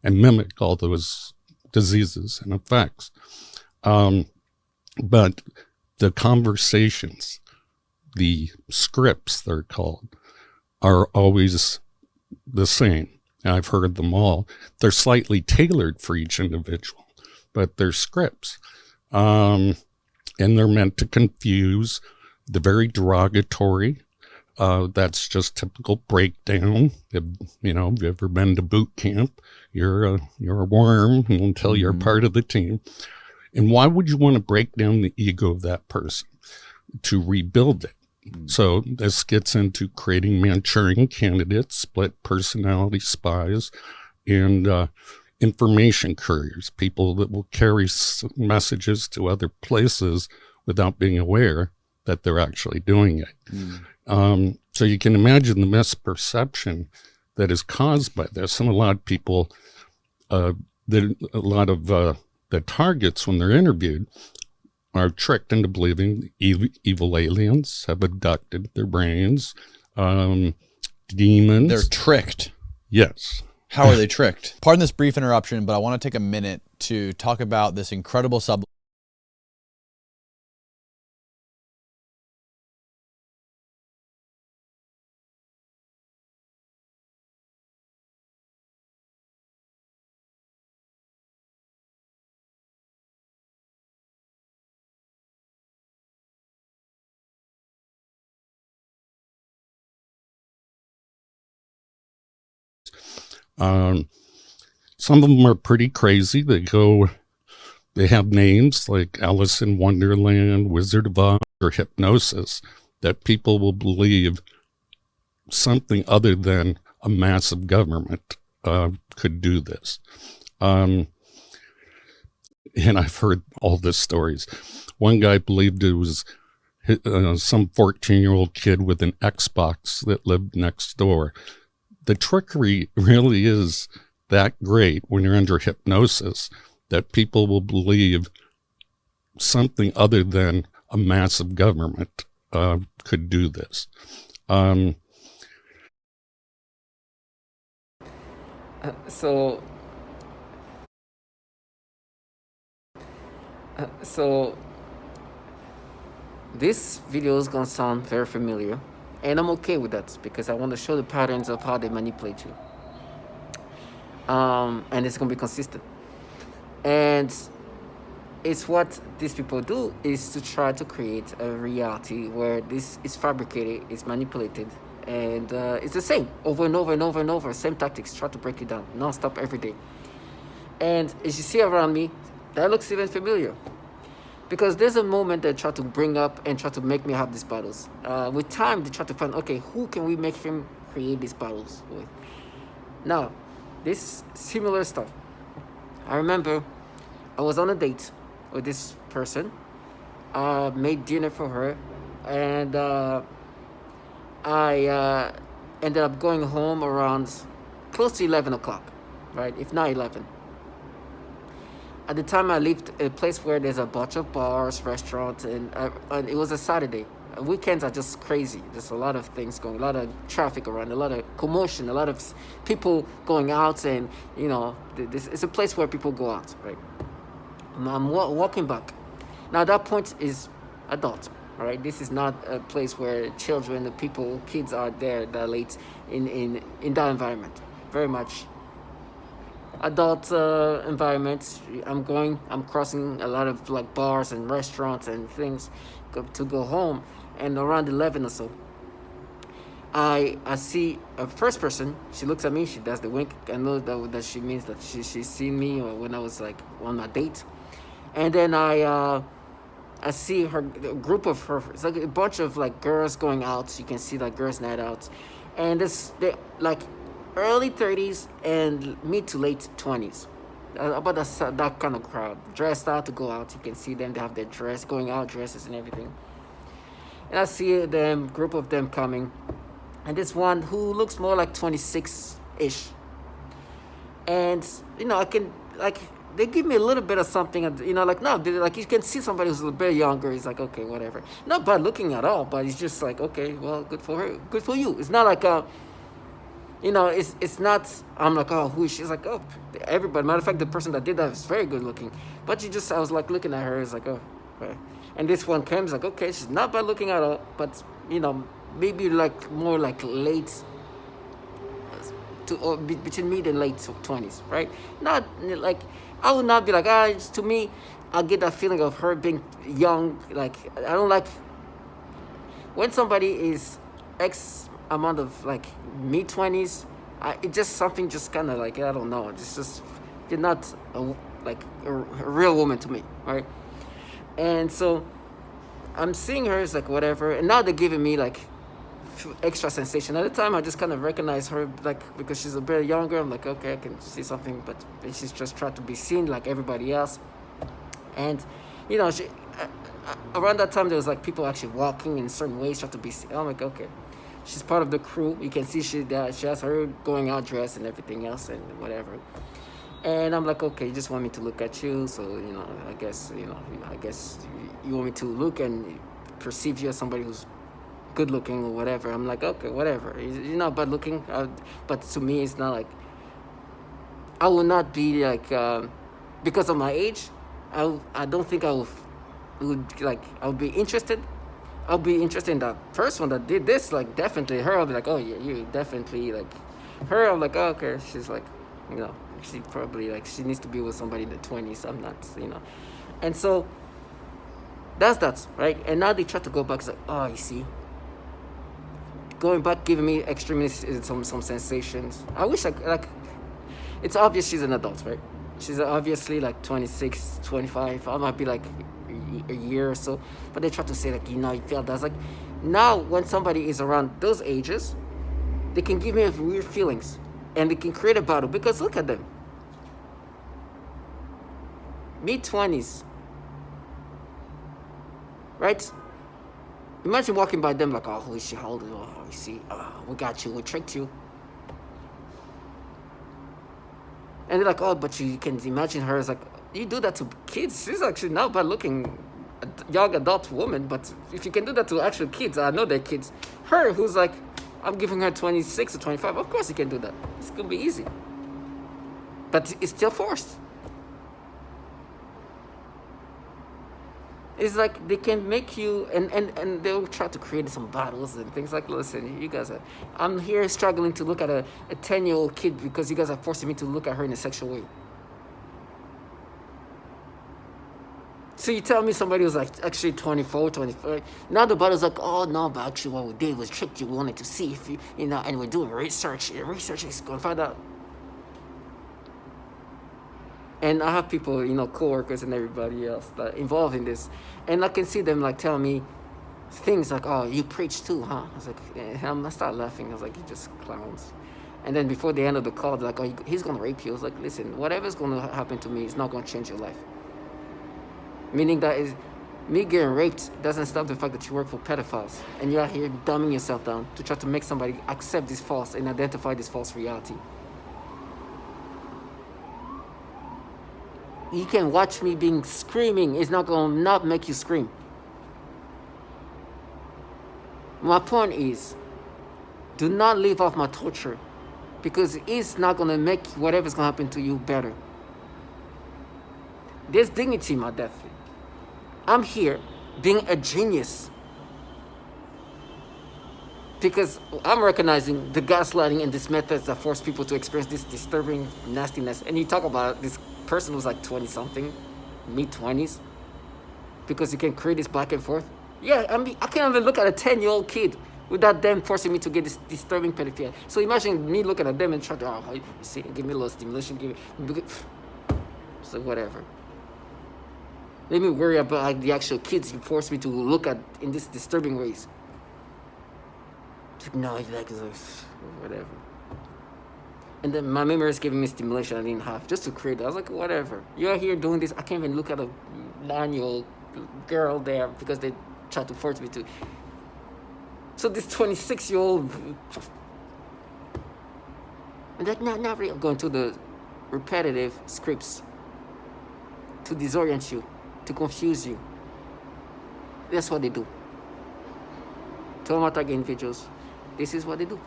and mimic all those diseases and effects. But the conversations, the scripts they're called, are always the same. I've heard them all. They're slightly tailored for each individual, but they're scripts. And they're meant to confuse, the very derogatory. That's just typical breakdown. If you've ever been to boot camp, you're a worm until you're part of the team. And why would you want to break down the ego of that person? To rebuild it. So this gets into creating Manchurian candidates, split personality spies, and information couriers, people that will carry messages to other places without being aware that they're actually doing it. So you can imagine the misperception that is caused by this. And a lot of people, the targets when they're interviewed are tricked into believing evil aliens have abducted their brains, demons. They're tricked. Yes. How are they tricked? Pardon this brief interruption, but I want to take a minute to talk about this incredible some of them are pretty crazy. They have names like Alice in Wonderland, Wizard of Oz, or hypnosis, that people will believe something other than a massive government could do this. And I've heard all these stories. One guy believed it was some 14-year-old kid with an Xbox that lived next door. The trickery really is that great when you're under hypnosis that people will believe something other than a massive government could do this. So this video is gonna sound very familiar, and I'm okay with that because I want to show the patterns of how they manipulate you. And it's gonna be consistent. And it's what these people do is to try to create a reality where this is fabricated, it's manipulated, and it's the same over and over and over and over. Same tactics, try to break it down non-stop every day. And as you see around me, that looks even familiar. Because there's a moment they try to bring up and try to make me have these battles. With time, they try to find, okay, who can we make him create these battles with? Now, this similar stuff. I remember I was on a date with this person. Made dinner for her. And I ended up going home around close to 11 o'clock, right? If not 11. At the time, I lived a place where there's a bunch of bars, restaurants, and it was a Saturday. Weekends are just crazy. There's a lot of things going, a lot of traffic around, a lot of commotion, a lot of people going out, and it's a place where people go out, right? I'm walking back. Now that point is adult, all right? This is not a place where children, kids are there that late in that environment. Very much adult environments. I'm crossing a lot of like bars and restaurants and things to go home, and around 11 or so I see a first person. She looks at me, she does the wink. I know that she means that she's seen me when I was like on my date. And then I see a group of her. It's like a bunch of like girls going out. You can see like girls night out, and they're like early 30s and mid to late 20s, about that kind of crowd, dressed out to go out. You can see them, they have their going out dresses and everything. And I see them, group of them coming, and this one who looks more like 26-ish. And I can they give me a little bit of something, like you can see somebody who's a little bit younger. He's like, okay, whatever, not bad looking at all, but it's just like, okay, well, good for her, good for you. It's not like it's not. I'm like, oh, who is she? She's like, oh, everybody. Matter of fact, the person that did that was very good looking. But I was like looking at her. It's like, oh, okay. And this one comes like, okay, she's not bad looking at all, but maybe like more like late between mid and late 20s, right? Not like I would not be like, to me, I get that feeling of her being young. Like I don't like when somebody is X amount of like mid 20s. It just something just kind of like I don't know. It's just you're not a real woman to me, right? And so I'm seeing her as like whatever, and now they're giving me like extra sensation. At the time, I just kind of recognize her like because she's a bit younger. I'm like, okay, I can see something, but she's just trying to be seen like everybody else. And she around that time there was like people actually walking in certain ways, trying to be seen. I'm like, okay, she's part of the crew. You can see she has her going out dress and everything else and whatever. And I'm like, okay, you just want me to look at you, so I guess you want me to look and perceive you as somebody who's good looking or whatever. I'm like, okay, whatever. You're not bad looking, but to me, it's not like I will not be like because of my age. I don't think I would be interested. I'll be interested in that first one that did this. Like definitely her. I'll be like, oh yeah, you definitely like her. I'm like, oh, okay. She's like, she probably like she needs to be with somebody in the 20s. I'm not, and so that's that, right? And now they try to go back. It's like, oh, you see, going back, giving me extremely some sensations. I wish it's obvious she's an adult, right? She's obviously like 26, 25. I might be like a year or so, but they try to say like, you feel that's like now when somebody is around those ages, they can give me weird feelings and they can create a battle because look at them. Mid-20s, right? Imagine walking by them like, oh, who is she? How old is she? Oh, you see, we got you, we tricked you. And they're like, oh, but you can imagine her as like, you do that to kids. She's actually not bad looking young adult woman, but if you can do that to actual kids, I know they're kids. Her, who's like, I'm giving her 26 or 25, of course you can do that. It's going to be easy. But it's still forced. It's like they can make you, and they'll try to create some battles and things like, listen, you guys I'm here struggling to look at a 10-year-old kid because you guys are forcing me to look at her in a sexual way. So you tell me somebody was like actually 24, 25. Now the battle's like, oh no, but actually what we did was tricked you. We wanted to see if and we're doing research. Research is going to find out. And I have people, coworkers and everybody else that involved in this. And I can see them like tell me things like, oh, you preach too, huh? I was like, I started laughing. I was like, you just clowns. And then before the end of the call, they're like, oh, he's going to rape you. I was like, listen, whatever's going to happen to me is not going to change your life. Meaning that is me getting raped doesn't stop the fact that you work for pedophiles. And you're out here dumbing yourself down to try to make somebody accept this false and identify this false reality. You can watch me being screaming. It's not going to not make you scream. My point is, do not live off my torture because it's not going to make whatever's going to happen to you better. There's dignity in my death. I'm here being a genius because I'm recognizing the gaslighting and these methods that force people to experience this disturbing nastiness. And you talk about this person who's like 20-something, mid-20s, because you can create this back and forth. Yeah, I can't even look at a 10-year-old kid without them forcing me to get this disturbing pedophilia. So imagine me looking at them and trying to, you see, give me a little stimulation, so whatever. Let me worry about like the actual kids you force me to look at in this disturbing ways. No, like whatever. And then my memory is giving me stimulation I didn't have just to create that. I was like, whatever. You're here doing this. I can't even look at a 9-year-old girl there because they try to force me to. So this 26-year-old, and that not really going to the repetitive scripts to disorient you, to confuse you. That's what they do. To my target individuals, this is what they do.